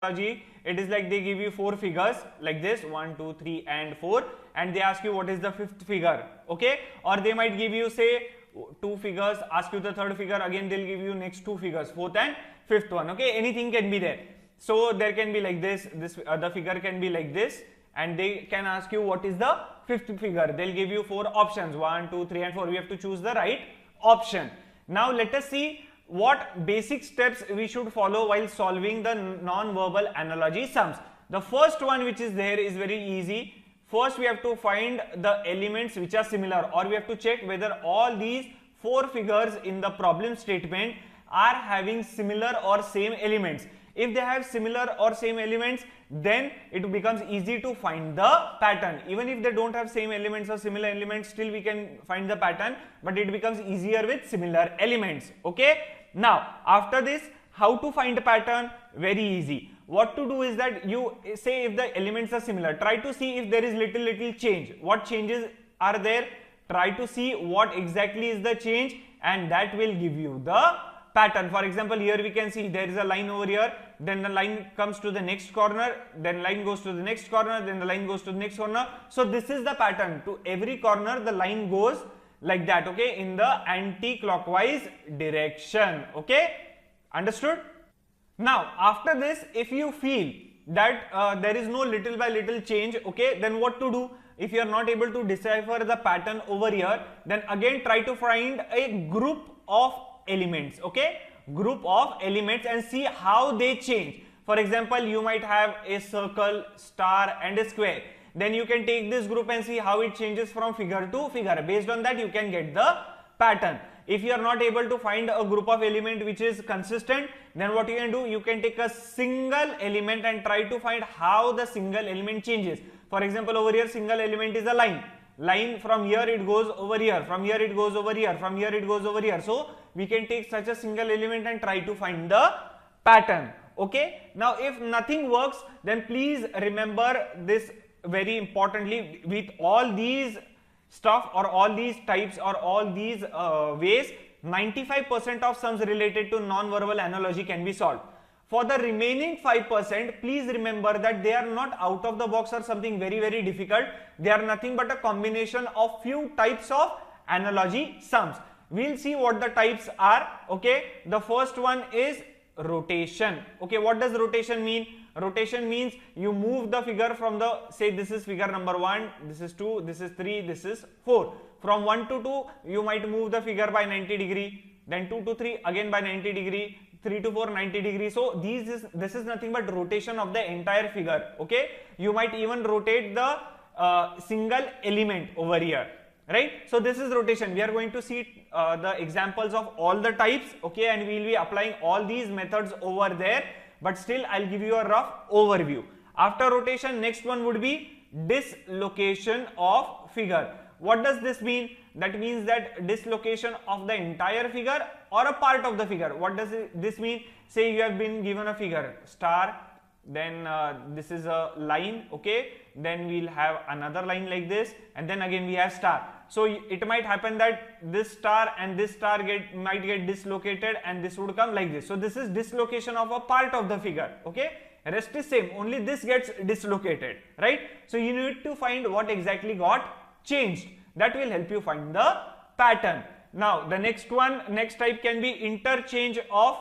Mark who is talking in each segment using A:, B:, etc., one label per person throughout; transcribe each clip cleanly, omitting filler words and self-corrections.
A: analogy, it is like they give you 4 figures like this, 1, 2, 3 and 4, and they ask you what is the 5th figure, okay? Or they might give you say 2 figures, ask you the 3rd figure, again they'll give you next 2 figures, 4th and 5th one, okay? Anything can be there. So there can be like this, the figure can be like this, and they can ask you what is the 5th figure. They'll give you 4 options, 1, 2, 3 and 4. We have to choose the right option. Now let us see what basic steps we should follow while solving the non-verbal analogy sums. The first one which is there is very easy. First we have to find the elements which are similar, or we have to check whether all these 4 figures in the problem statement are having similar or same elements. If they have similar or same elements, then it becomes easy to find the pattern. Even if they don't have same elements or similar elements, still we can find the pattern, but it becomes easier with similar elements, okay? Now after this, how to find a pattern? Very easy. What to do is that you say if the elements are similar, try to see if there is little change. What changes are there? Try to see what exactly is the change, and that will give you the pattern. For example, here we can see there is a line over here, then the line comes to the next corner, then line goes to the next corner, then the line goes to the next corner. So this is the pattern. To every corner the line goes like that, okay, in the anti-clockwise direction, okay? Understood? Now after this, if you feel that there is no little by little change, okay, then what to do? If you are not able to decipher the pattern over here, then again try to find a group of elements, okay, group of elements, and see how they change. For example, you might have a circle, star and a square. Then you can take this group and see how it changes from figure to figure. Based on that you can get the pattern. If you are not able to find a group of element which is consistent, then what you can do, you can take a single element and try to find how the single element changes. For example, over here single element is a line. Line from here it goes over here, from here it goes over here, from here it goes over here. So we can take such a single element and try to find the pattern, okay? Now if nothing works, then please remember this very importantly. With all these stuff or all these types or all these ways, 95% of sums related to non-verbal analogy can be solved. For the remaining 5%, please remember that they are not out of the box or something very difficult. They are nothing but a combination of few types of analogy sums. We'll see what the types are, okay? The first one is rotation, okay? What does rotation mean? Rotation means you move the figure from the, say this is figure number 1, this is 2, this is 3, this is 4. From 1 to 2, you might move the figure by 90 degree, then 2 to 3 again by 90 degree, 3 to 4 90 degree. So this is nothing but rotation of the entire figure, okay? You might even rotate the single element over here, right? So this is rotation. We are going to see the examples of all the types, okay, and we will be applying all these methods over there, but still I'll give you a rough overview. After rotation, next one would be dislocation of figure. What does this mean? That means that dislocation of the entire figure or a part of the figure. What does this mean? Say you have been given a figure, star, then this is a line, okay, then we'll have another line like this, and then again we have star. So it might happen that this star and this star might get dislocated, and this would come like this. So this is dislocation of a part of the figure, okay? Rest is same, only this gets dislocated, right? So you need to find what exactly got changed. That will help you find the pattern. Now the next type can be interchange of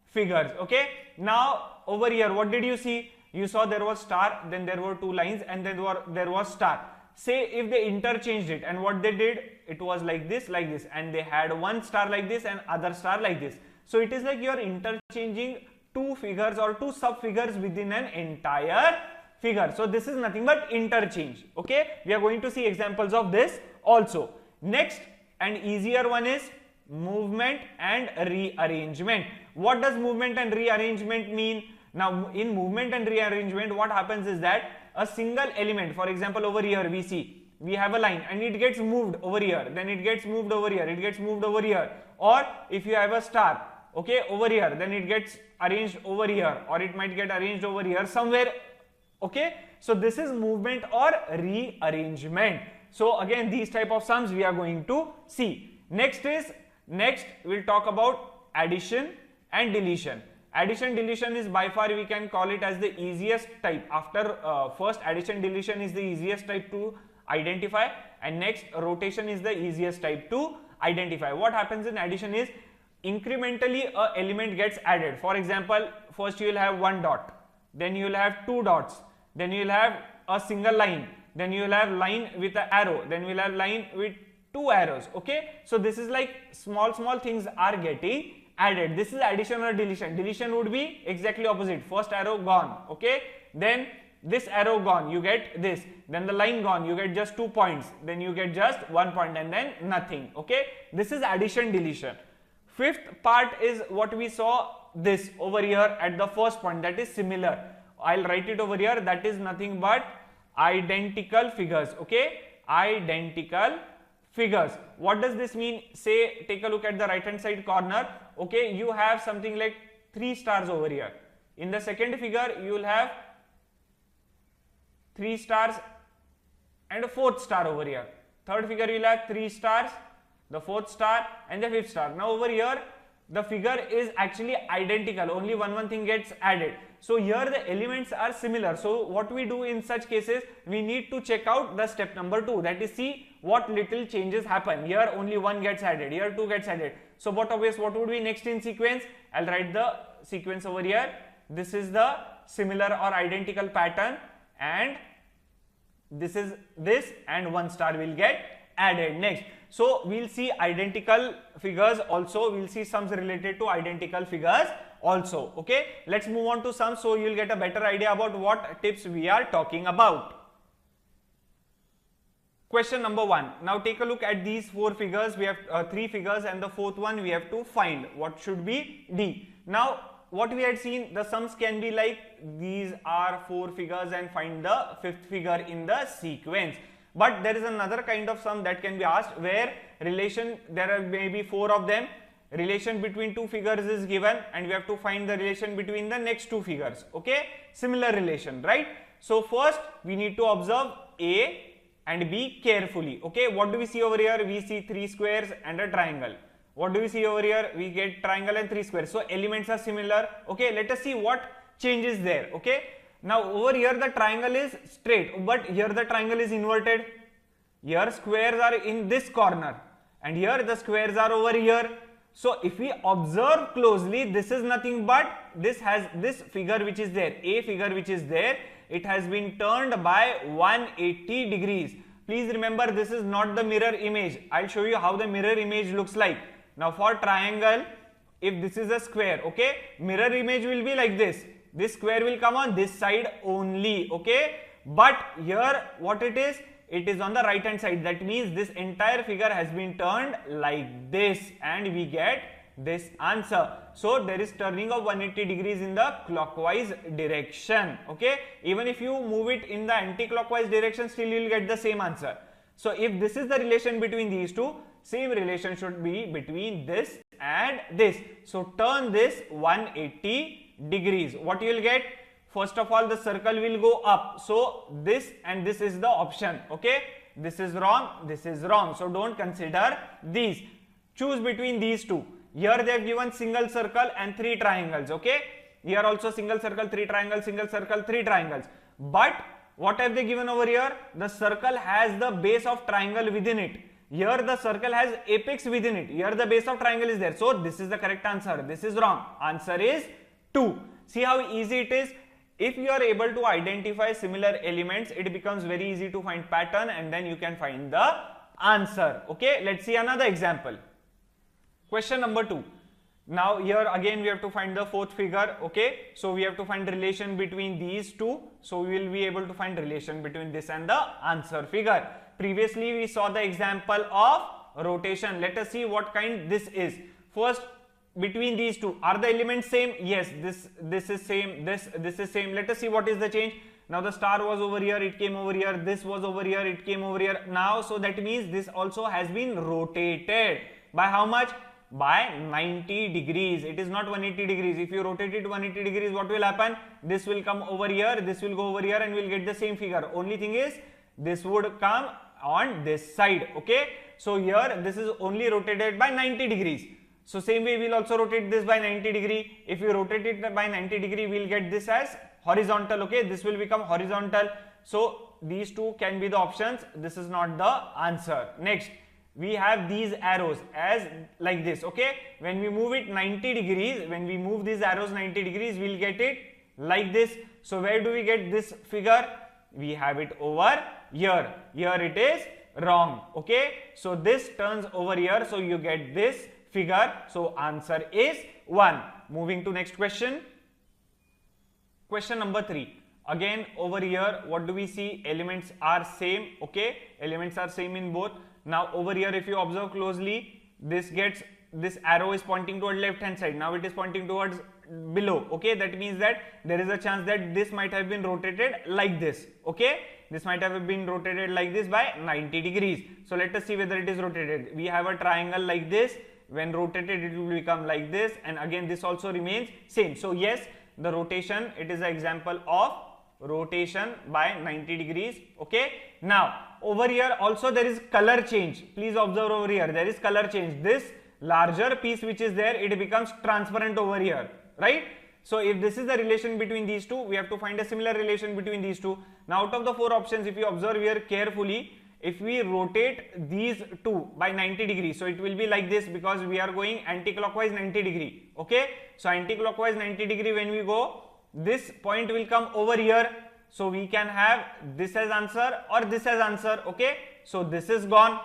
A: figures, okay? Now over here, what did you see? You saw there was star, then there were 2 lines, and then there was star. Say if they interchanged it, and what they did, it was like this, and they had one star like this and other star like this. So it is like you are interchanging 2 figures or 2 sub figures within an entire figure. So this is nothing but interchange, okay? We are going to see examples of this also. Next and easier one is movement and rearrangement. What does movement and rearrangement mean? Now in movement and rearrangement, what happens is that a single element, for example over here we have a line and it gets moved over here, then it gets moved over here, it gets moved over here. Or if you have a star, okay, over here, then it gets arranged over here, or it might get arranged over here somewhere, okay? So this is movement or rearrangement. So again these type of sums we are going to see. Next we'll talk about addition and deletion. Addition deletion is by far, we can call it as the easiest type. After first addition deletion is the easiest type to identify, and next rotation is the easiest type to identify. What happens in addition is incrementally a element gets added. For example, first you will have one dot, then you will have two dots, then you will have a single line, then you will have line with an arrow, then you will have line with two arrows. Okay, so this is like small things are getting added. This is addition or deletion. Deletion would be exactly opposite. First arrow gone, okay, then this arrow gone, you get this, then the line gone, you get just 2 points, then you get just 1 point, and then nothing. Okay, this is addition deletion. Fifth part is what we saw this over here at the first point, that is similar. I'll write it over here, that is nothing but identical figures. Okay, identical figures. What does this mean? Say, take a look at the right hand side corner. Okay, you have something like 3 stars over here. In the second figure you will have 3 stars and a 4th star over here. Third figure you will have 3 stars, the 4th star and the 5th star. Now over here the figure is actually identical, only one thing gets added. So here the elements are similar. So what we do in such cases, we need to check out the step number 2, that is see what little changes happen. Here only 1 gets added, here 2 gets added. So what would be next in sequence? I'll write the sequence over here. This is the similar or identical pattern, and this is this, and 1 star will get added next. So we'll see identical figures also, we'll see sums related to identical figures also. Okay, let's move on to sums so you'll get a better idea about what tips we are talking about. Question number 1. Now take a look at these 4 figures. We have 3 figures, and the 4th one we have to find. What should be D? Now what we had seen, the sums can be like these are 4 figures and find the 5th figure in the sequence. But there is another kind of sum that can be asked where relation, there are maybe 4 of them, relation between 2 figures is given and we have to find the relation between the next 2 figures. Okay, similar relation, right? So first we need to observe A and B carefully. Okay, what do we see over here? We see 3 squares and a triangle. What do we see over here? We get triangle and 3 squares. So elements are similar. Okay, let us see what changes there. Okay, now over here the triangle is straight, but here the triangle is inverted. Here squares are in this corner and here the squares are over here. So if we observe closely, this is nothing but this figure which is there, A figure which is there, it has been turned by 180 degrees. Please remember, this is not the mirror image. I'll show you how the mirror image looks like. Now for triangle, if this is a square, okay, mirror image will be like this. This square will come on this side only, okay, but here what it is on the right hand side. That means this entire figure has been turned like this and we get this answer. So there is turning of 180 degrees in the clockwise direction. Okay, even if you move it in the anti-clockwise direction, still you will get the same answer. So if this is the relation between these two, same relation should be between this and this. So turn this 180 degrees. What you will get? First of all, the circle will go up. So this and this is the option. Okay, this is wrong, this is wrong. So don't consider these. Choose between these two. Here they have given single circle and 3 triangles. Okay, here also single circle, 3 triangles, single circle, 3 triangles. But what have they given over here? The circle has the base of triangle within it. Here the circle has apex within it. Here the base of triangle is there. So this is the correct answer. This is wrong. Answer is 2. See how easy it is. If you are able to identify similar elements, it becomes very easy to find pattern and then you can find the answer. Okay, let's see another example. Question number 2. Now here again we have to find the 4th figure. Okay, so we have to find relation between these two. So we will be able to find relation between this and the answer figure. Previously we saw the example of rotation. Let us see what kind this is. First, between these two, are the elements same? Yes, this is same, this is same. Let us see what is the change. Now the star was over here, it came over here, this was over here, it came over here. Now so that means this also has been rotated by how much? By 90 degrees. It is not 180 degrees. If you rotate it 180 degrees, what will happen? This will come over here, this will go over here and we'll get the same figure. Only thing is this would come on this side. Okay, so here this is only rotated by 90 degrees. So same way we'll also rotate this by 90 degree. If we rotate it by 90 degree, we'll get this as horizontal. Okay, this will become horizontal. So these two can be the options. This is not the answer. Next, we have these arrows as like this. Okay, when we move it 90 degrees, when we move these arrows 90 degrees, we'll get it like this. So where do we get this figure? We have it over here. Here it is wrong. Okay, so this turns over here, so you get this figure. So answer is 1. Moving to next question. Question number 3. Again over here, what do we see? Elements are same. Okay, elements are same in both. Now over here, if you observe closely, this arrow is pointing toward left hand side. Now it is pointing towards below. Okay, that means that there is a chance that this might have been rotated like this. Okay, this might have been rotated like this by 90 degrees. So let us see whether it is rotated. We have a triangle like this. When rotated, it will become like this, and again this also remains same. So yes, the rotation, it is an example of rotation by 90 degrees. Okay, now over here also there is color change. Please observe over here, there is color change. This larger piece which is there, it becomes transparent over here, right? So if this is the relation between these two, we have to find a similar relation between these two. Now out of the 4 options, if you observe here carefully, if we rotate these two by 90 degrees, so it will be like this, because we are going anti-clockwise 90 degree. Okay, so anti-clockwise 90 degree, when we go, this point will come over here. So we can have this as answer or this as answer. Okay, so this is gone,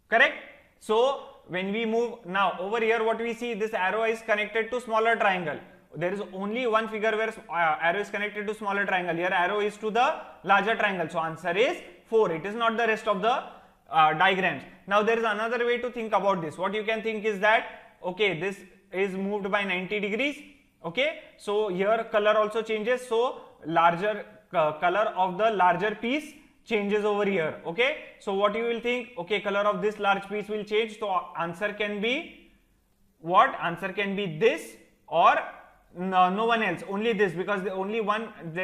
A: correct? So when we move now over here, what we see, this arrow is connected to smaller triangle. There is only one figure where arrow is connected to smaller triangle. Here arrow is to the larger triangle. So answer is 4. It is not the rest of the diagrams. Now there is another way to think about this. What you can think is that, okay, this is moved by 90 degrees. Okay, so here color also changes. So larger color of the larger piece changes over here. Okay, so what you will think, okay, color of this large piece will change. So answer can be what? Answer can be this, or no one else, only this, because there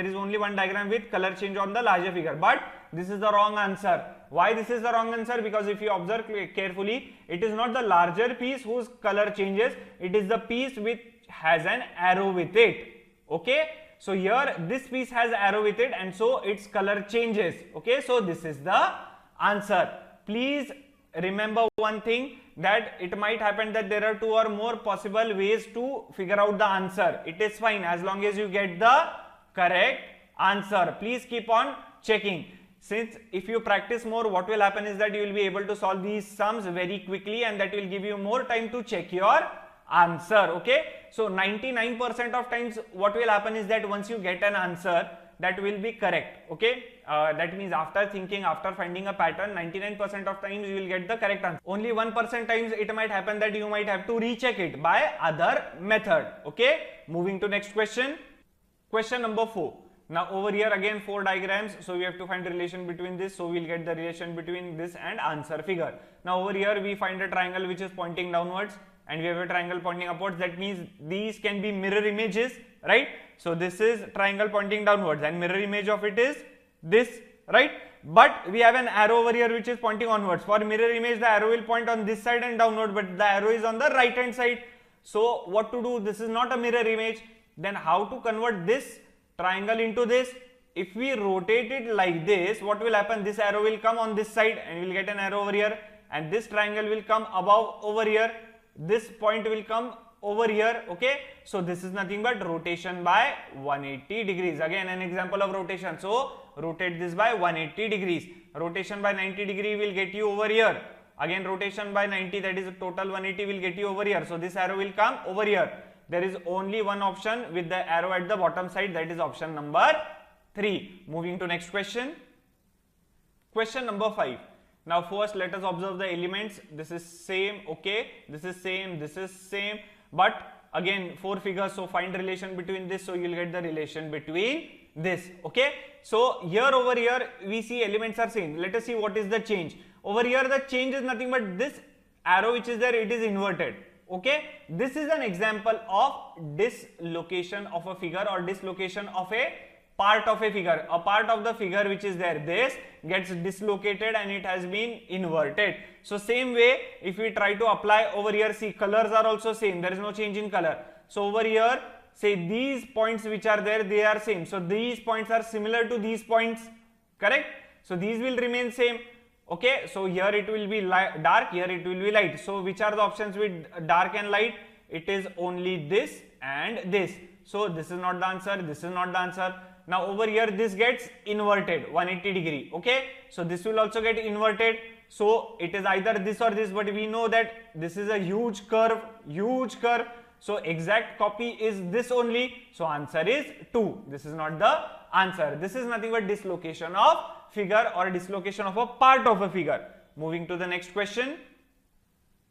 A: is only one diagram with color change on the larger figure. But this is the wrong answer. Why this is the wrong answer? Because if you observe carefully, it is not the larger piece whose color changes, it is the piece which has an arrow with it. Okay, so here this piece has arrow with it, and so its color changes. Okay, so this is the answer. Please remember one thing, that it might happen that there are 2 or more possible ways to figure out the answer. It is fine as long as you get the correct answer. Please keep on checking. Since if you practice more, what will happen is that you will be able to solve these sums very quickly, and that will give you more time to check your answer. Okay, so 99% of times what will happen is that once you get an answer, that will be correct. Okay, that means after thinking, after finding a pattern, 99% of times you will get the correct answer. Only 1% times it might happen that you might have to recheck it by other method. Okay, moving to next question. Question number 4. Now over here again 4 diagrams, so we have to find the relation between this. So we will get the relation between this and answer figure. Now over here we find a triangle which is pointing downwards, and we have a triangle pointing upwards. That means these can be mirror images, right? So this is triangle pointing downwards, and mirror image of it is this, right? But we have an arrow over here which is pointing onwards. For mirror image, the arrow will point on this side and downward, but the arrow is on the right hand side. So what to do? This is not a mirror image. Then how to convert this triangle into this? If we rotate it like this, what will happen? This arrow will come on this side, and we will get an arrow over here, and this triangle will come above over here. This point will come over here. Okay, so this is nothing but rotation by 180 degrees. Again an example of rotation. So rotate this by 180 degrees. Rotation by 90 degree will get you over here. Again rotation by 90, that is total 180, will get you over here. So this arrow will come over here. There is only one option with the arrow at the bottom side, that is option number 3. Moving to next question. Question number 5. Now first let us observe the elements. This is same, okay, this is same, this is same, but again 4 figures, so find relation between this, so you will get the relation between this. Okay, so here over here we see elements are same. Let us see what is the change. Over here the change is nothing but this arrow which is there, it is inverted. Okay, this is an example of dislocation of a figure or dislocation of a part of a figure. A part of the figure which is there, this gets dislocated and it has been inverted. So same way, if we try to apply over here, see, colors are also same, there is no change in color. So over here, say these points which are there, they are same. So these points are similar to these points, correct? So these will remain same. Okay, so here it will be dark, here it will be light. So which are the options with dark and light? It is only this and this. So this is not the answer, this is not the answer. Now over here this gets inverted 180 degree. Okay, so this will also get inverted. So it is either this or this, but we know that this is a huge curve, huge curve. So exact copy is this only. So answer is 2. This is not the answer. This is nothing but dislocation of figure or dislocation of a part of a figure. Moving to the next question.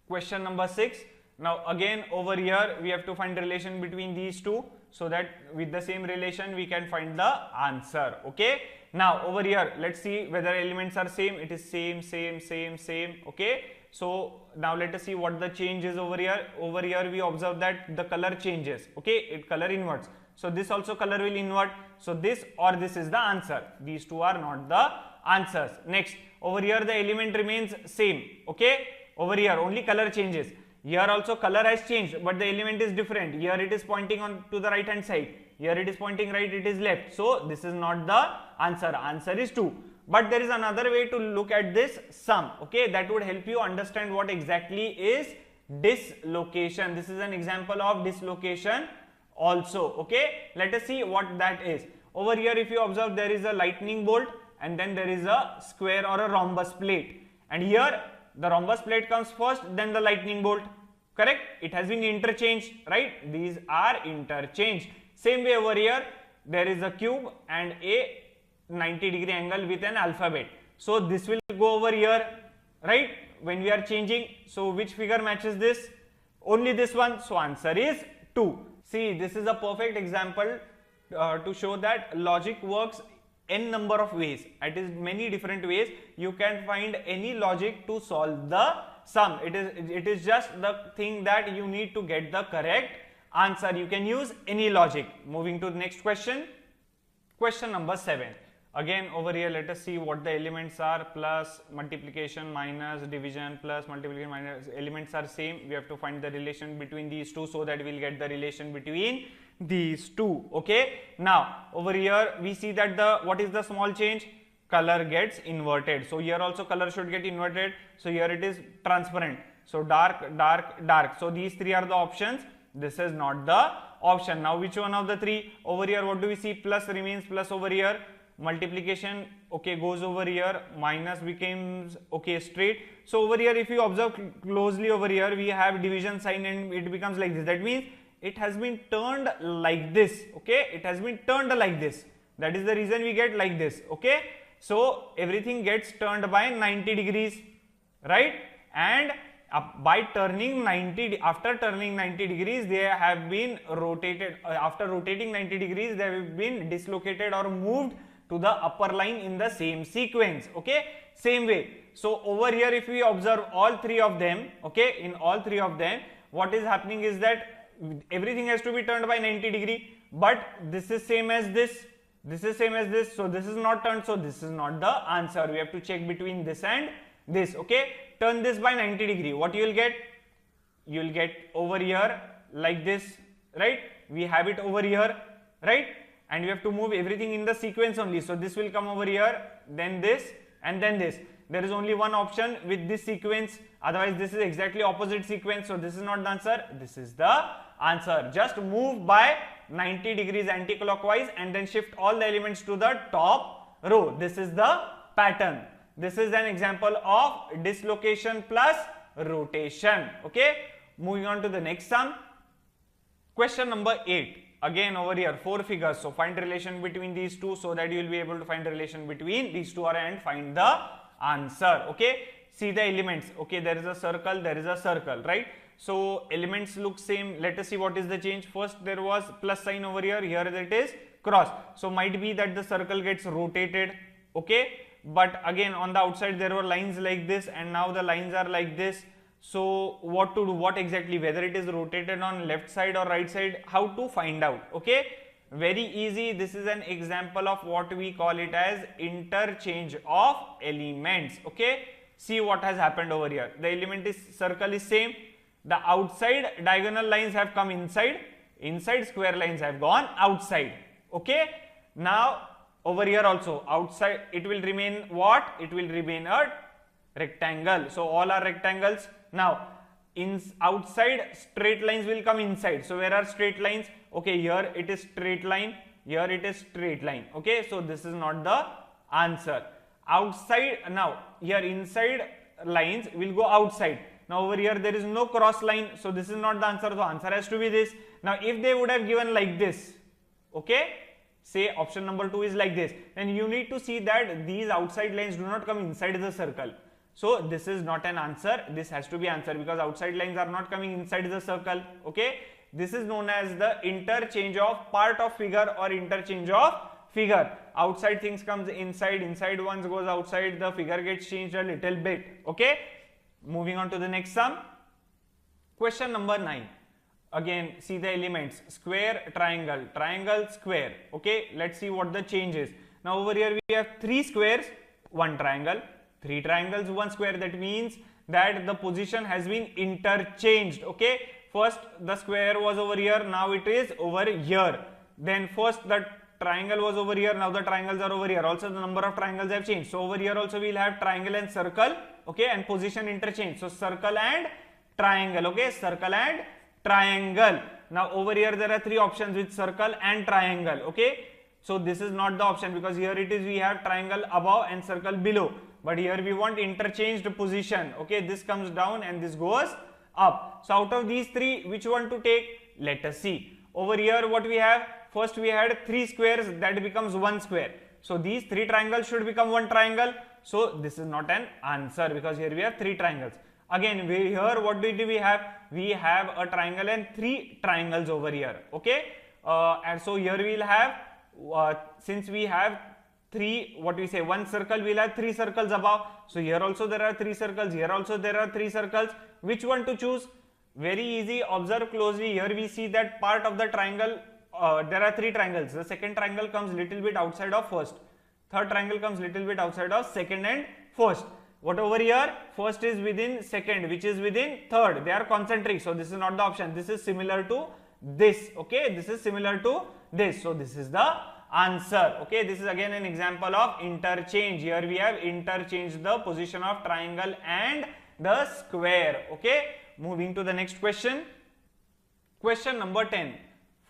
A: Question number 6. Now again over here we have to find relation between these two, so that with the same relation we can find the answer. Okay. Now over here let's see whether elements are same. It is same, same, same, same. Okay. So now let us see what the change is over here. Over here we observe that the color changes. Okay, it color inverts. So this also color will invert. So this or this is the answer. These two are not the answers. Next, over here the element remains same. Okay, over here only color changes. Here also color has changed, but the element is different. Here it is pointing on to the right hand side. Here it is pointing right, it is left. So this is not the answer. Answer is 2. But there is another way to look at this sum. Okay, that would help you understand what exactly is dislocation. This is an example of dislocation also. Okay, let us see what that is. Over here if you observe, there is a lightning bolt and then there is a square or a rhombus plate, and here the rhombus plate comes first, then the lightning bolt, correct? It has been interchanged, right? These are interchanged. Same way over here there is a cube and a 90-degree angle with an alphabet. So this will go over here, right? When we are changing, so which figure matches this? Only this one. So answer is 2. See, this is a perfect example to show that logic works n number of ways. It is many different ways. You can find any logic to solve the sum. It is just the thing that you need to get the correct answer. You can use any logic. Moving to the next question. Question number 7. Again over here let us see what the elements are. Plus, multiplication, minus, division, plus, multiplication, minus. Elements are same. We have to find the relation between these two, so that we will get the relation between these two. Okay. Now over here we see that what is the small change? Color gets inverted. So here also color should get inverted. So here it is transparent. So dark, dark, dark. So these three are the options. This is not the option. Now which one of the three? Over here what do we see? Plus remains plus over here. Multiplication, okay, goes over here. Minus becomes, okay, straight. So over here if you observe closely, over here we have division sign and it becomes like this. That means it has been turned like this. Okay, it has been turned like this. That is the reason we get like this. Okay, so everything gets turned by 90 degrees, right? And by turning 90, after turning 90 degrees, they have been rotated. After rotating 90 degrees, they have been dislocated or moved to the upper line in the same sequence. Okay, same way. So over here if we observe all three of them, okay, in all three of them what is happening is that everything has to be turned by 90 degree, but this is same as this, this is same as this, so this is not turned, so this is not the answer. We have to check between this and this. Okay, turn this by 90 degree, what you will get? You will get over here like this, right? We have it over here, right? And we have to move everything in the sequence only. So this will come over here, then this, and then this. There is only one option with this sequence, otherwise this is exactly opposite sequence. So this is not the answer, this is the answer. Just move by 90 degrees anti-clockwise and then shift all the elements to the top row. This is the pattern. This is an example of dislocation plus rotation. Okay, moving on to the next sum. Question number 8. Again over here 4 figures. So find relation between these two, so that you will be able to find the relation between these two and find the answer. Okay, see the elements. Okay, there is a circle, there is a circle, right? So elements look same. Let us see what is the change. First there was plus sign over here, here it is cross. So might be that the circle gets rotated. Okay, but again on the outside there were lines like this, and now the lines are like this. So what to do? What exactly? Whether it is rotated on left side or right side? How to find out? Okay, very easy. This is an example of what we call it as interchange of elements. Okay, see what has happened over here. The element is circle is same, the outside diagonal lines have come inside, inside square lines have gone outside. Okay, now over here also outside it will remain what? It will remain a rectangle. So all are rectangles. Now in outside straight lines will come inside. So where are straight lines? Okay, here it is straight line, here it is straight line. Okay, so this is not the answer. Outside, now here inside lines will go outside. Now over here there is no cross line, so this is not the answer. So answer has to be this. Now if they would have given like this, okay, say option number 2 is like this, then you need to see that these outside lines do not come inside the circle. So this is not an answer, this has to be answer, because outside lines are not coming inside the circle. Okay, this is known as the interchange of part of figure or interchange of figure. Outside things comes inside, inside ones goes outside, the figure gets changed a little bit. Okay, moving on to the next sum. Question number 9. Again, see the elements: square, triangle, triangle, square. Okay, let's see what the change is. Now over here we have 3 squares, 1 triangle, 3 triangles, 1 square. That means that the position has been interchanged. Okay, first the square was over here, now it is over here. Then first the triangle was over here, now the triangles are over here. Also the number of triangles have changed. So over here also we will have triangle and circle. Okay, and position interchange. So circle and triangle. Okay, circle and triangle. Now over here there are 3 options with circle and triangle. Okay, so this is not the option, because here it is we have triangle above and circle below, but here we want interchanged position. Okay, this comes down and this goes up. So out of these 3, which one to take? Let us see. Over here what we have? First we had 3 squares, that becomes 1 square. So these 3 triangles should become 1 triangle. So this is not an answer, because here we have 3 triangles. Again, here what did we have? We have a triangle and 3 triangles over here. Okay, and so here we will have, since we have 3, what we say, 1 circle, we will have 3 circles above. So here also there are 3 circles, here also there are 3 circles. Which one to choose? Very easy, observe closely. Here we see that part of the triangle, there are 3 triangles. The second triangle comes little bit outside of first, third triangle comes little bit outside of second and first. What over here? First is within second, which is within third. They are concentric, so this is not the option. This is similar to this. Okay, this is similar to this, so this is the answer. Okay, this is again an example of interchange. Here we have interchanged the position of triangle and the square. Okay, moving to the next question. Question number 10.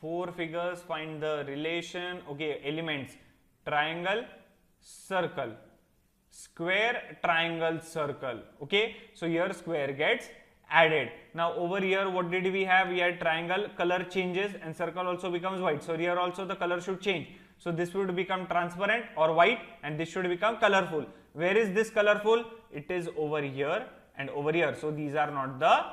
A: 4 figures, find the relation. Okay, elements: triangle, circle, square, triangle, circle. Okay, so here square gets added. Now over here what did we have? We had triangle, color changes, and circle also becomes white. So here also the color should change. So this would become transparent or white, and this should become colorful. Where is this colorful? It is over here and over here. So these are not the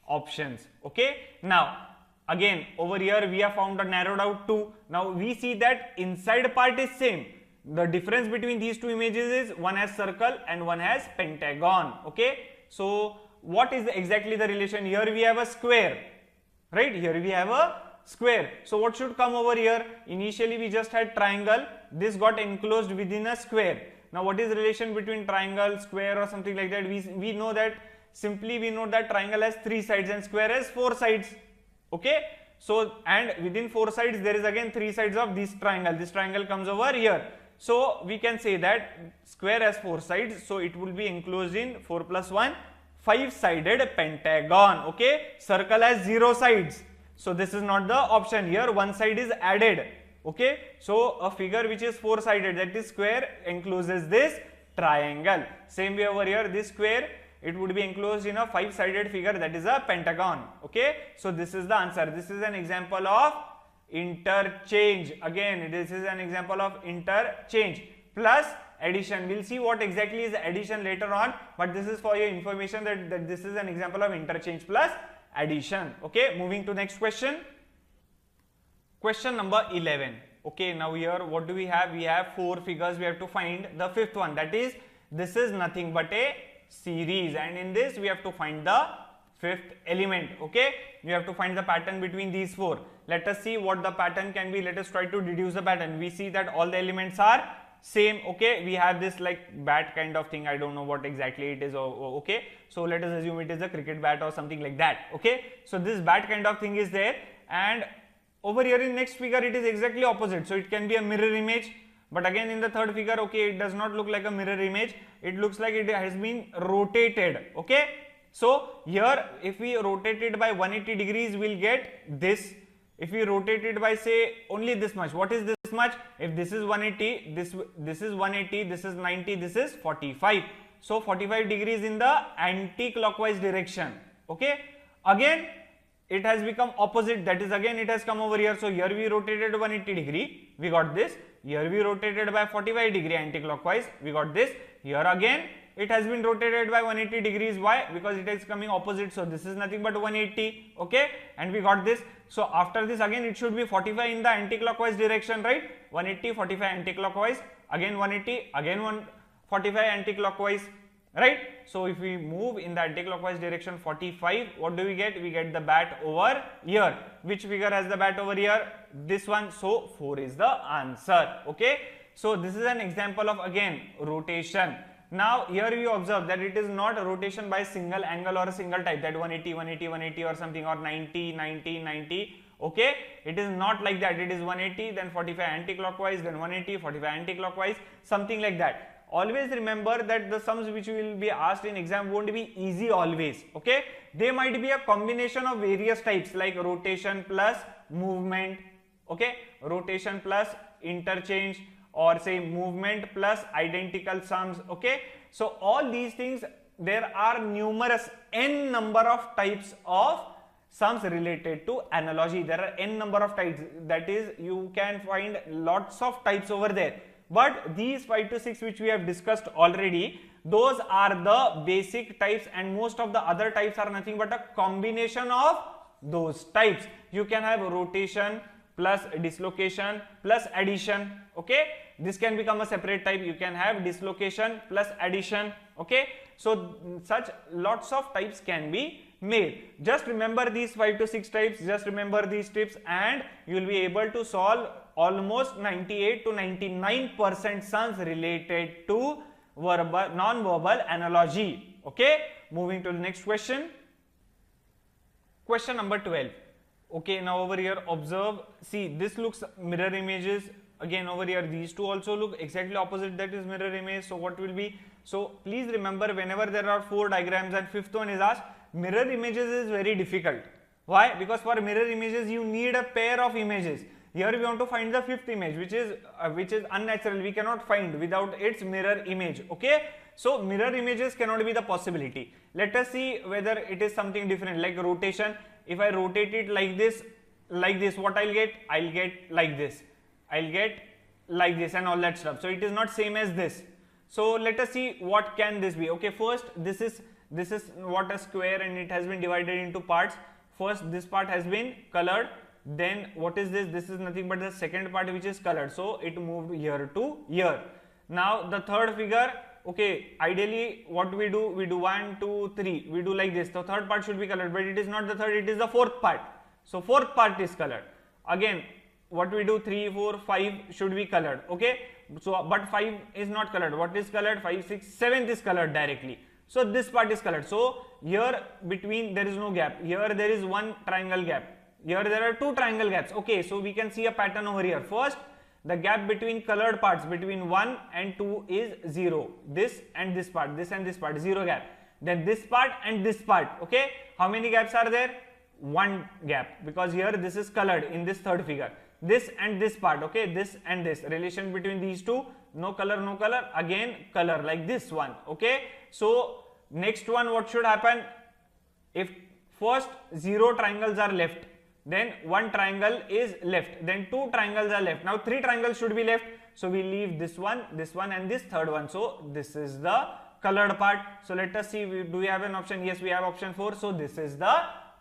A: options. Okay, now again over here we have found a narrowed out 2. Now we see that inside part is same. The difference between these 2 images is one has circle and one has pentagon. Okay, so what is exactly the relation? Here we have a square, right? Here we have a square. So what should come over here? Initially we just had triangle, this got enclosed within a square. Now what is the relation between triangle, square, or something like that? We know that, simply we know that triangle has 3 sides and square has 4 sides. Okay, so and within 4 sides there is again 3 sides of this triangle. This triangle comes over here. So we can say that square has 4 sides, so it will be enclosed in 4 plus 1, 5-sided pentagon. Okay, circle has 0 sides, so this is not the option. Here one side is added. Okay, so a figure which is 4-sided, that is square, encloses this triangle. Same way over here, this square, it would be enclosed in a 5-sided figure, that is a pentagon. Okay, so this is the answer. This is an example of interchange. Again, this is an example of interchange plus addition. We'll see what exactly is addition later on, but this is for your information that this is an example of interchange plus addition. Okay, moving to next question. Question number 11. Okay, now here what do we have? We have 4 figures. We have to find the 5th one, that is, this is nothing but a series, and in this we have to find the fifth element. Okay, you have to find the pattern between these four. Let us see what the pattern can be. Let us try to deduce the pattern. We see that all the elements are same. Okay, we have this like bat kind of thing. I don't know what exactly it is. Okay, so let us assume it is a cricket bat or something like that. Okay, so this bat kind of thing is there, and over here in next figure it is exactly opposite. So it can be a mirror image, but again in the third figure, okay, it does not look like a mirror image. It looks like it has been rotated. Okay, so here if we rotate it by 180 degrees, we'll get this. If we rotate it by say only this much, what is this much? If this is 180, this is 180, this is 90, this is 45. So 45 degrees in the anti-clockwise direction. Okay, again it has become opposite, that is again it has come over here. So here we rotated 180 degree, we got this. Here we rotated by 45 degree anti-clockwise, we got this. Here again it has been rotated by 180 degrees. Why? Because it is coming opposite. So this is nothing but 180. Okay, and we got this. So after this again it should be 45 in the anti-clockwise direction, right? 180, 45 anti-clockwise, again 180, again 145 anti-clockwise, right? So if we move in the anti-clockwise direction 45, what do we get? We get the bat over here. Which figure has the bat over here? This one. So 4 is the answer. Okay, so this is an example of again rotation. Now here you observe that it is not a rotation by single angle or a single type, that 180, 180, 180 or something, or 90, 90, 90. Okay, it is not like that. It is 180, then 45 anti-clockwise, then 180, 45 anti-clockwise, something like that. Always remember that the sums which will be asked in exam won't be easy always. Okay, they might be a combination of various types like rotation plus movement. Okay, rotation plus interchange, or say movement plus identical sums. Okay, so all these things, there are numerous n number of types of sums related to analogy. There are n number of types, that is you can find lots of types over there. But these 5 to 6 which we have discussed already, those are the basic types, and most of the other types are nothing but a combination of those types. You can have rotation plus dislocation plus addition. Okay, this can become a separate type. You can have dislocation plus addition. Okay, so such lots of types can be made. Just remember these 5 to 6 types, just remember these tips, and you will be able to solve almost 98 to 99% sums related to verbal, non-verbal analogy. Okay, moving to the next question. Question number 12. Okay, now over here observe, see this looks mirror images. Again over here these two also look exactly opposite, that is mirror image. So what will be? So please remember, whenever there are 4 diagrams and 5th one is asked, mirror images is very difficult. Why? Because for mirror images you need a pair of images. Here we want to find the 5th image, which is unnatural. We cannot find without its mirror image. Okay, so mirror images cannot be the possibility. Let us see whether it is something different, like rotation. If I rotate it like this, what I'll get? I'll get like this, I'll get like this, and all that stuff. So it is not same as this. So let us see what can this be. Okay, first this is what a square, and it has been divided into parts. First this part has been colored, then what is this? This is nothing but the second part which is colored. So it moved here to here. Now the third figure, okay, ideally what we do 1, 2, 3, we do like this. The third part should be colored, but it is not the third, it is the fourth part. So fourth part is colored. Again what we do, 3, 4, 5 should be colored. Okay, so but 5 is not colored. What is colored? 5, 6, 7th is colored directly. So this part is colored. So here between there is no gap. Here there is one triangle gap. Here there are 2 triangle gaps. Okay, so we can see a pattern over here. First, the gap between colored parts between 1 and 2 is 0. This and this part, 0 gap. Then this part and this part. Okay, how many gaps are there? 1 gap, because here this is colored in this third figure. This and this part, okay, this and this, relation between these two, no color, no color, again color, like this one. Okay, so next one, what should happen? If first 0 triangles are left, then 1 triangle is left, then 2 triangles are left. Now 3 triangles should be left, so we leave this one and this third one. So this is the colored part. So let us see, do we have an option? Yes, we have option 4. So this is the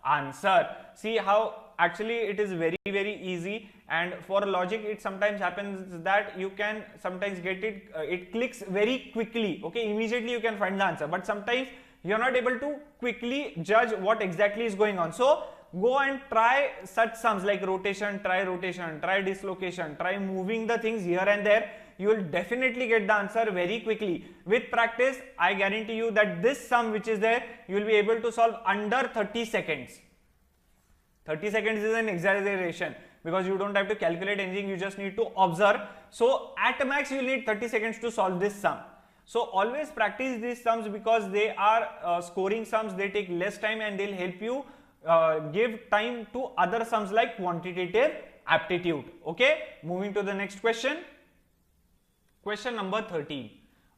A: answer. See how actually it is very easy, and for logic it sometimes happens that you can sometimes get it, it clicks very quickly. Okay, immediately you can find the answer, but sometimes you're not able to quickly judge what exactly is going on. So go and try such sums like rotation, try dislocation, try moving the things here and there. You will definitely get the answer very quickly. With practice, I guarantee you that this sum which is there, you will be able to solve under 30 seconds. 30 seconds is an exaggeration because you don't have to calculate anything, you just need to observe. So at max you will need 30 seconds to solve this sum. So always practice these sums because they are scoring sums, they take less time and they'll help you give time to other sums like quantitative aptitude. Okay, moving to the next question. Question number 13.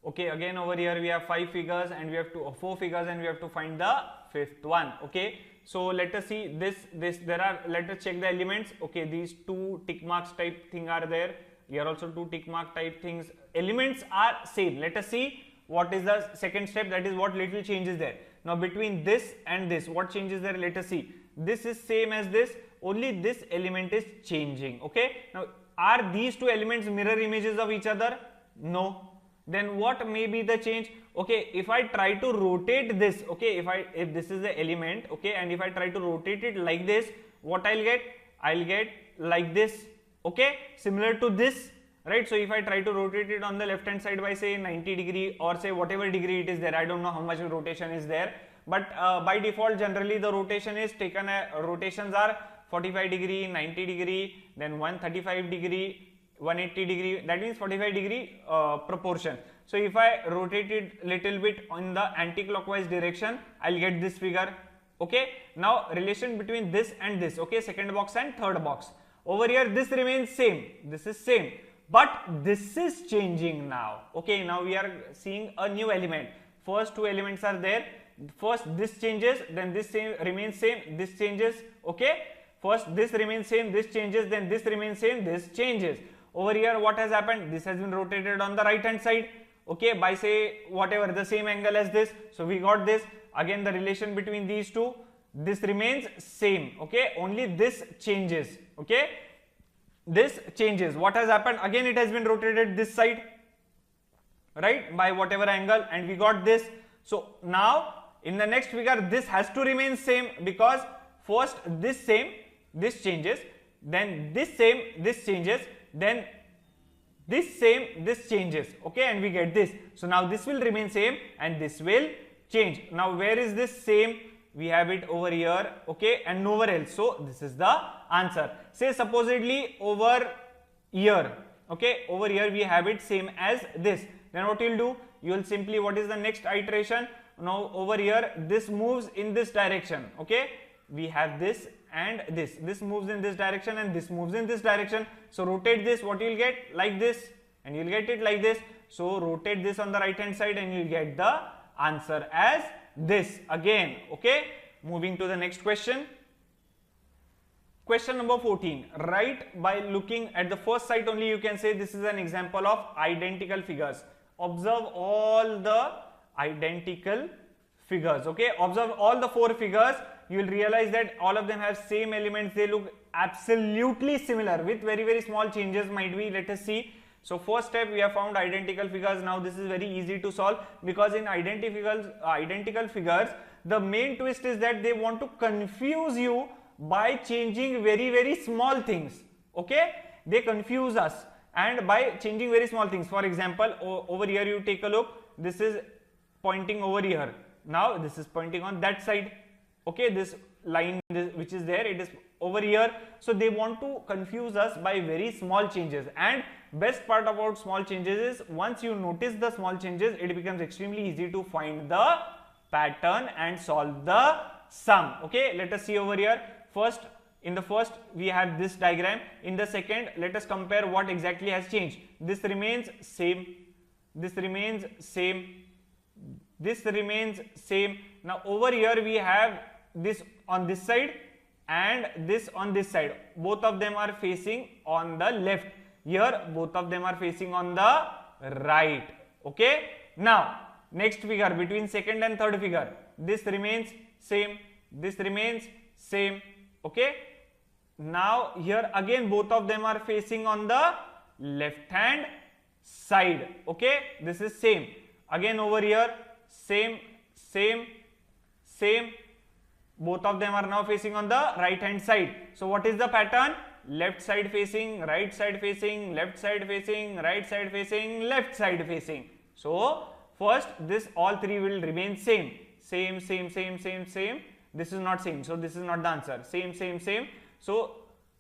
A: Okay, again over here we have 5 figures and we have 4 figures and we have to find the 5th one. Okay, so let us see let us check the elements. Okay, these 2 tick marks type thing are there. Here also 2 tick mark type things. Elements are same. Let us see what is the second step, that is what little change is there. Now between this and this, what changes there? Let us see. This is same as this, only this element is changing. Okay, now are these 2 elements mirror images of each other? No. Then what may be the change? Okay, if I try to rotate this, okay, if this is the element, okay, and if I try to rotate it like this, what I'll get? I'll get like this. Okay, similar to this, right? So if I try to rotate it on the left hand side by say 90 degree or say whatever degree it is there, I don't know how much rotation is there, but by default generally the rotation is taken, rotations are 45 degree, 90 degree, then 135 degree, 180 degree, that means 45 degree proportion. So if I rotate it little bit in the anti-clockwise direction, I'll get this figure. Okay, now relation between this and this, okay, second box and third box. Over here this remains same, this is same, but this is changing now. Okay, now we are seeing a new element. First 2 elements are there. First this changes, then this remains same, this changes. Okay, first this remains same, this changes, then this remains same, this changes. Over here what has happened? This has been rotated on the right hand side, okay, by say whatever the same angle as this. So we got this. Again the relation between these 2, this remains same, okay, only this changes. Okay, this changes. What has happened? Again it has been rotated this side, right, by whatever angle, and we got this. So now in the next figure this has to remain same because first this same, this changes, then this same, this changes, then this same, this changes. Okay, and we get this. So now this will remain same and this will change. Now where is this same? We have it over here, okay, and nowhere else. So this is the answer. Say supposedly over here, okay, over here we have it same as this. Then what you will do? You will simply, what is the next iteration? Now over here this moves in this direction. Okay, we have this and this moves in this direction and this moves in this direction. So rotate this, what you will get? Like this, and you will get it like this. So rotate this on the right hand side and you will get the answer as this again. Okay, moving to the next question. Question number 14. Right, by looking at the first sight only you can say this is an example of identical figures. Observe all the identical figures. Okay, observe all the 4 figures. You will realize that all of them have same elements. They look absolutely similar with very small changes might be. Let us see. So first step, we have found identical figures. Now this is very easy to solve because in identical figures the main twist is that they want to confuse you by changing very small things. Okay, they confuse us and by changing very small things. For example, over here you take a look, this is pointing over here, now this is pointing on that side. Okay, this line which is there, it is over here. So they want to confuse us by very small changes, and best part about small changes is once you notice the small changes, it becomes extremely easy to find the pattern and solve the sum. Okay, let us see over here. First, in the first we have this diagram. In the second, let us compare what exactly has changed. This remains same, this remains same, this remains same. Now over here we have this on this side and this on this side. Both of them are facing on the left. Here both of them are facing on the right. Okay, now next figure, between second and third figure, this remains same, this remains same. Okay, now here again both of them are facing on the left hand side. Okay, this is same. Again over here same, same, same. Both of them are now facing on the right hand side. So what is the pattern? Left side facing, right side facing, left side facing, right side facing, left side facing. So first this all three will remain same. Same, same, same, same, same. This is not same, so this is not the answer. Same, same, same. So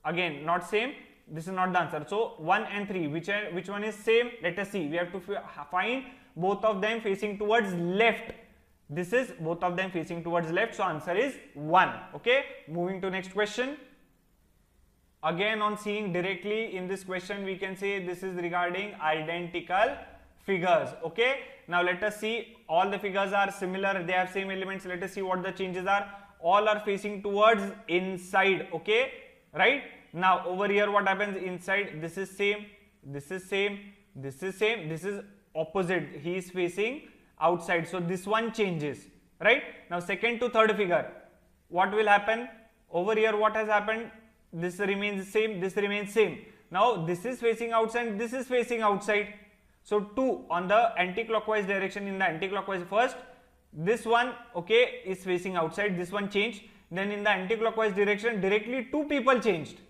A: again not same. This is not the answer. So 1 and 3, which one is same? Let us see. We have to find both of them facing towards left. This is both of them facing towards left. So answer is 1. Okay. Moving to next question. Again, on seeing directly in this question, we can say this is regarding identical figures. Okay. Now let us see. All the figures are similar. They have same elements. Let us see what the changes are. All are facing towards inside. Okay. Right. Now over here what happens? Inside, this is same, this is same, this is same, this is opposite. He is facing outside. So this one changes. Right. Now second to third figure, what will happen? Over here what has happened? This remains same, this remains same. Now this is facing outside, this is facing outside. So 2 on the anti-clockwise direction, in the anti-clockwise first, this one, okay, is facing outside, this one changed. Then in the anti-clockwise direction, directly 2 people changed.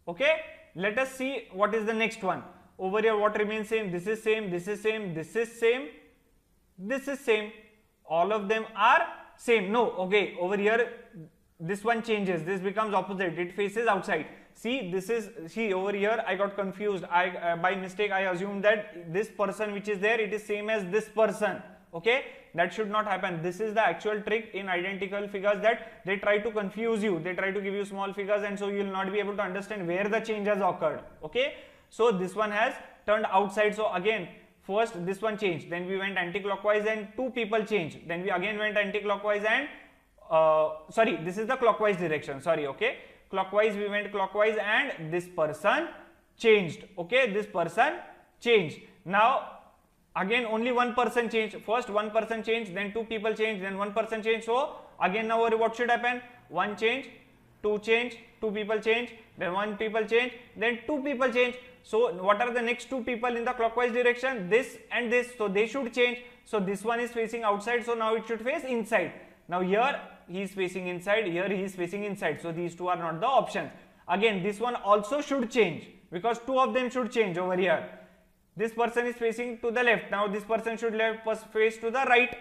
A: Okay, let us see what is the next one. Over here what remains same? This is same, this is same, this is same, this is same. All of them are same. No, okay, over here this one changes, this becomes opposite, it faces outside. See, this is, see over here I got confused. I by mistake I assumed that this person which is there, it is same as this person. Okay, that should not happen. This is the actual trick in identical figures, that they try to confuse you. They try to give you small figures, and so you will not be able to understand where the change has occurred. Okay, so this one has turned outside. So again, first this one changed, then we went anti-clockwise and 2 people changed. Then we again went anti-clockwise and sorry, this is the clockwise direction. Sorry, okay, clockwise we went clockwise and this person changed. Okay, this person changed. Now again only one person changed. First one person changed, then 2 people changed, then one person changed. So again now what should happen? 1 change, 2 change, 2 people change, then 1 people change, then 2 people change. So what are the next 2 people in the clockwise direction? This and this. So they should change. So this one is facing outside, so now it should face inside. Now here he is facing inside, here he is facing inside. So these 2 are not the options. Again this one also should change, because 2 of them should change over here. This person is facing to the left. Now this person should face to the right.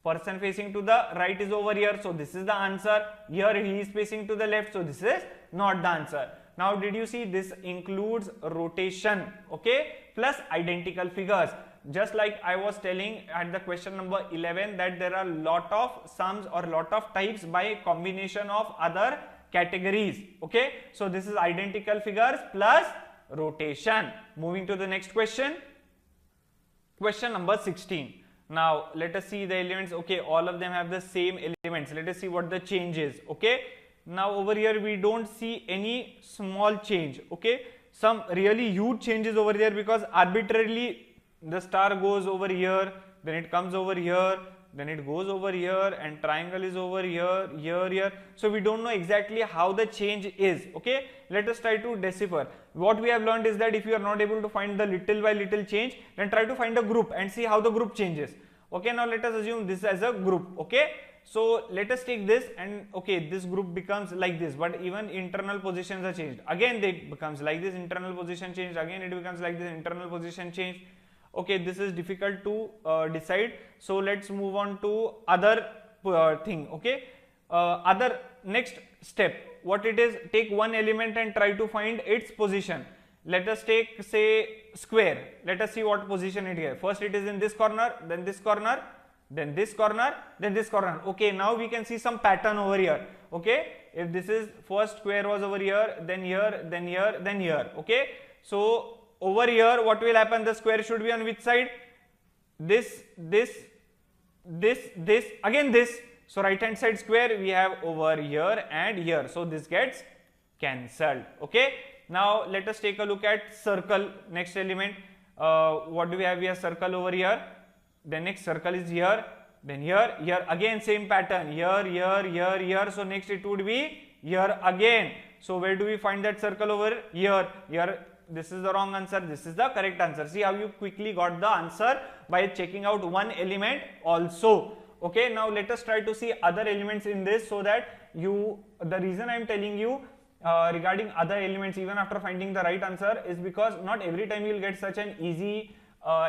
A: Person facing to the right is over here. So this is the answer. Here he is facing to the left. So this is not the answer. Now did you see, this includes rotation, okay, plus identical figures. Just like I was telling at the question number 11 that there are lot of sums or lot of types by combination of other categories. Okay, so this is identical figures plus rotation. Moving to the next question. Question number 16. Now let us see the elements. Okay, all of them have the same elements. Let us see what the change is. Okay, now over here we don't see any small change. Okay, some really huge changes over there, because arbitrarily the star goes over here, then it comes over here, then it goes over here, and triangle is over here, here. So we don't know exactly how the change is. Okay, let us try to decipher. What we have learned is that if you are not able to find the little by little change, then try to find a group and see how the group changes. Okay, now let us assume this as a group. Okay, so let us take this, and okay, this group becomes like this, but even internal positions are changed. Again they becomes like this, internal position changed, again it becomes like this, internal position changed. Okay, this is difficult to decide. So let's move on to other thing. Okay, other next step, what it is, take one element and try to find its position. Let us take, say, square. Let us see what position it is. First it is in this corner, then this corner, then this corner, then this corner. Okay, now we can see some pattern over here. Okay, if this is first square was over here, then here, then here, then here. Okay, so over here what will happen? The square should be on which side? This, again this. So right hand side square we have over here and here. So this gets cancelled. Okay, now let us take a look at circle, next element. What do we have? We have circle over here. The next circle is here, then here, here, again same pattern, here, here, here, here. So next it would be here again. So where do we find that circle? Over here, here. This is the wrong answer, this is the correct answer. See how you quickly got the answer by checking out one element also. Okay, now let us try to see other elements in this, so that the reason I am telling you regarding other elements even after finding the right answer is because not every time you will get such an easy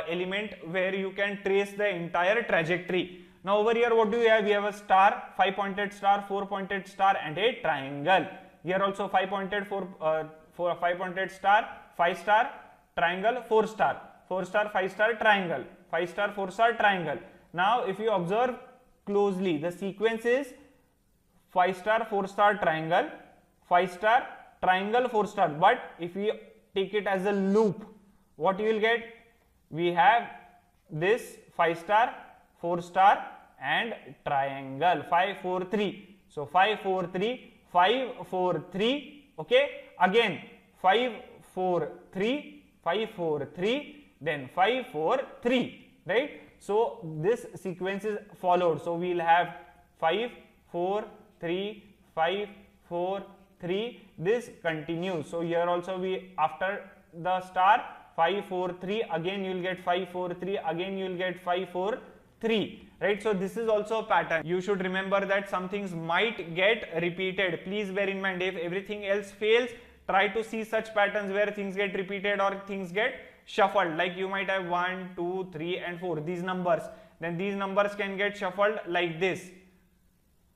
A: element where you can trace the entire trajectory. Now over here what do we have? We have a star, 5 pointed star, 4 pointed star and a triangle. Here also 5 pointed, 5 pointed star, 5 star, triangle, 4 star, 4 star, 5 star, triangle, 5 star, 4 star, triangle. Now if you observe closely, the sequence is 5 star, 4 star, triangle, 5 star, triangle, 4 star. But if we take it as a loop, what you will get? We have this 5 star, 4 star and triangle, 5, 4, 3. So 5, 4, 3, 5, 4, 3. Okay, again 5, 4, 3, 5, 4, 3, then 5, 4, 3, right? So this sequence is followed. So we will have 5, 4, 3, 5, 4, 3. This continues. So here also we, after the star, 5, 4, 3, again you will get 5, 4, 3, again you will get 5, 4, 3, right? So this is also a pattern. You should remember that some things might get repeated. Please bear in mind, if everything else fails, try to see such patterns where things get repeated or things get shuffled. Like you might have 1, 2, 3 and 4, these numbers. Then these numbers can get shuffled like this.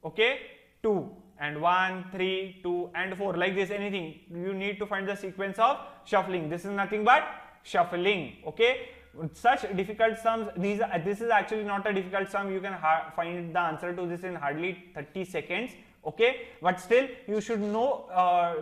A: Okay, 2 and 1, 3, 2 and 4, like this, anything. You need to find the sequence of shuffling. This is nothing but shuffling. Okay, such difficult sums, this is actually not a difficult sum. You can find the answer to this in hardly 30 seconds. Okay, but still you should know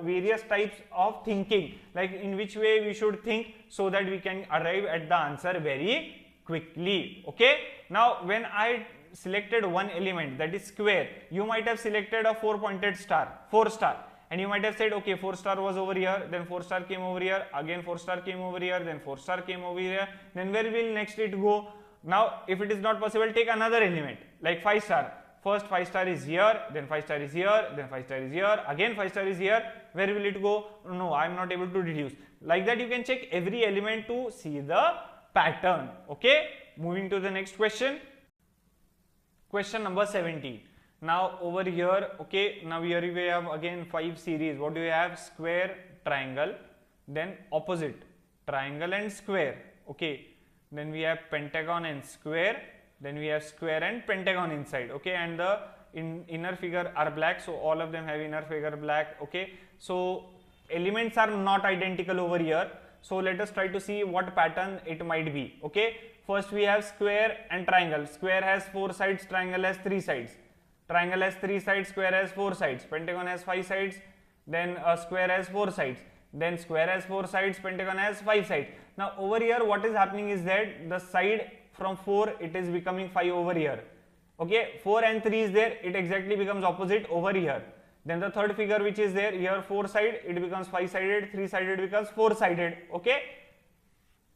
A: various types of thinking, like in which way we should think so that we can arrive at the answer very quickly. Okay, now when I selected one element, that is square, you might have selected a 4 pointed star, 4 star, and you might have said, okay, 4 star was over here, then 4 star came over here, again 4 star came over here, then 4 star came over here, then where will next it go? Now if it is not possible, take another element like 5 star. First 5 star is here, then 5 star is here, then 5 star is here, again 5 star is here. Where will it go? No, I am not able to deduce. Like that you can check every element to see the pattern. Okay, moving to the next question. Question number 17. Now over here, okay, now here we have again 5 series. What do you have? Square, triangle, then opposite, triangle and square. Okay, then we have pentagon and square, then we have square and pentagon inside. Okay, and the inner figure are black, so all of them have inner figure black. Okay, so elements are not identical over here, so let us try to see what pattern it might be. Okay, first we have square and triangle. Square has 4 sides, triangle has 3 sides. Triangle has 3 sides, square has 4 sides, pentagon has 5 sides, then square has 4 sides, then square has 4 sides, pentagon has 5 sides. Now over here what is happening is that the side from 4 it is becoming 5 over here. Okay, 4 and 3 is there, it exactly becomes opposite over here. Then the third figure which is there, here 4 side, it becomes 5 sided, 3 sided becomes 4 sided. Okay,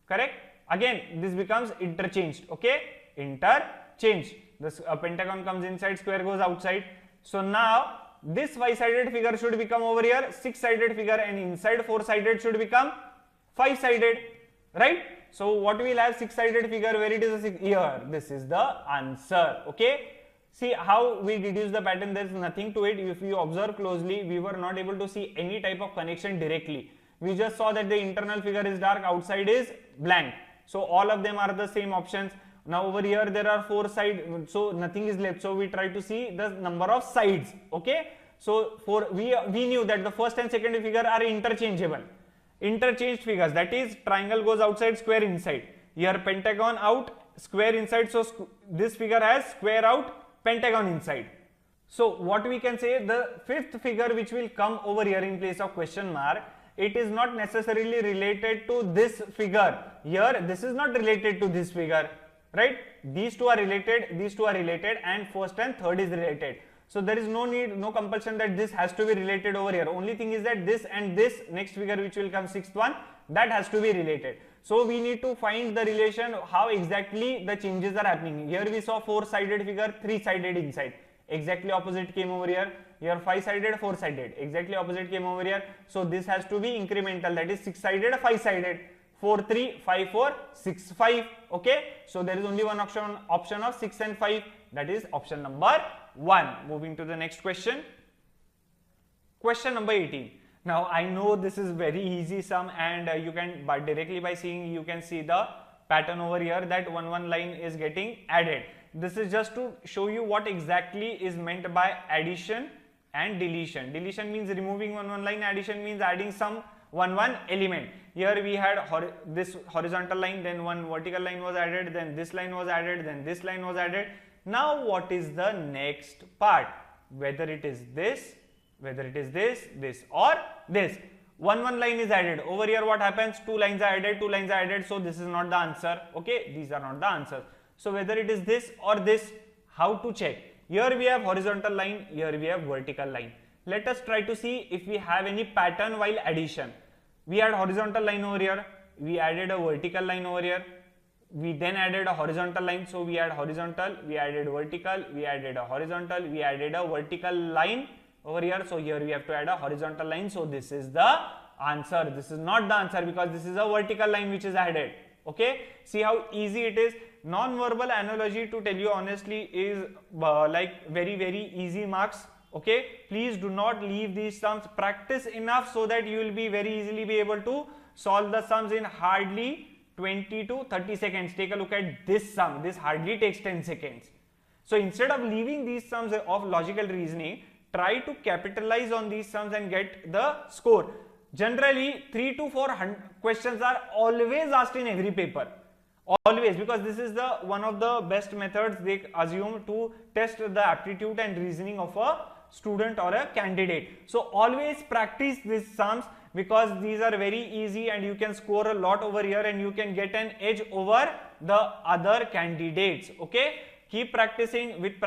A: correct? Again this becomes interchanged. Okay, interchanged. This pentagon comes inside, square goes outside. So now this 5 sided figure should become over here 6 sided figure, and inside 4 sided should become 5 sided, right? So what we will have 6 sided figure, where it is here, this is the answer. Okay, see how we deduce the pattern. There is nothing to it. If you observe closely, we were not able to see any type of connection directly. We just saw that the internal figure is dark, outside is blank. So all of them are the same options. Now over here there are 4 sides, so nothing is left. So we try to see the number of sides. Okay, so we knew that the first and second figure are interchangeable. Interchanged figures, that is triangle goes outside, square inside. Here pentagon out, square inside. So this figure has square out, pentagon inside. So what we can say, the fifth figure which will come over here in place of question mark, it is not necessarily related to this figure. Here this is not related to this figure, right? These two are related, these two are related, and first and third is related. So there is no need, no compulsion that this has to be related over here. Only thing is that this and this next figure which will come, sixth one, that has to be related. So we need to find the relation, how exactly the changes are happening. Here we saw 4-sided figure, 3-sided inside. Exactly opposite came over here. Here 5-sided, 4-sided. Exactly opposite came over here. So this has to be incremental, that is 6-sided, 5-sided. 4, 3, 5, 4, 6, 5. Okay. So there is only one option of 6 and 5. That is option number 1. Moving to the next question. Question number 18. Now I know this is very easy sum, and you can directly by seeing, you can see the pattern over here that one line is getting added. This is just to show you what exactly is meant by addition and deletion. Deletion means removing one line, addition means adding some one element. Here we had this horizontal line, then one vertical line was added, then this line was added, then this line was added. Now what is the next part? Whether it is this, whether it is this or this. One line is added. Over here what happens? Two lines are added, so this is not the answer. Okay, these are not the answers. So whether it is this or this, how to check? Here we have horizontal line, here we have vertical line. Let us try to see if we have any pattern while addition. We had horizontal line over here, we added a vertical line over here, we then added a horizontal line, so we had horizontal, we added vertical, we added a horizontal, we added a vertical line over here, so here we have to add a horizontal line. So this is the answer. This is not the answer because this is a vertical line which is added. Okay, see how easy it is. Non-verbal analogy, to tell you honestly, is like very easy marks. Okay, please do not leave these sums. Practice enough so that you will be very easily be able to solve the sums in hardly 20 to 30 seconds. Take a look at this sum. This hardly takes 10 seconds. So instead of leaving these sums of logical reasoning, try to capitalize on these sums and get the score. Generally 3 to 4 questions are always asked in every paper. Always, because this is the one of the best methods they assume to test the aptitude and reasoning of a student or a candidate. So always practice these sums because these are very easy and you can score a lot over here and you can get an edge over the other candidates. Okay, keep practicing. With practice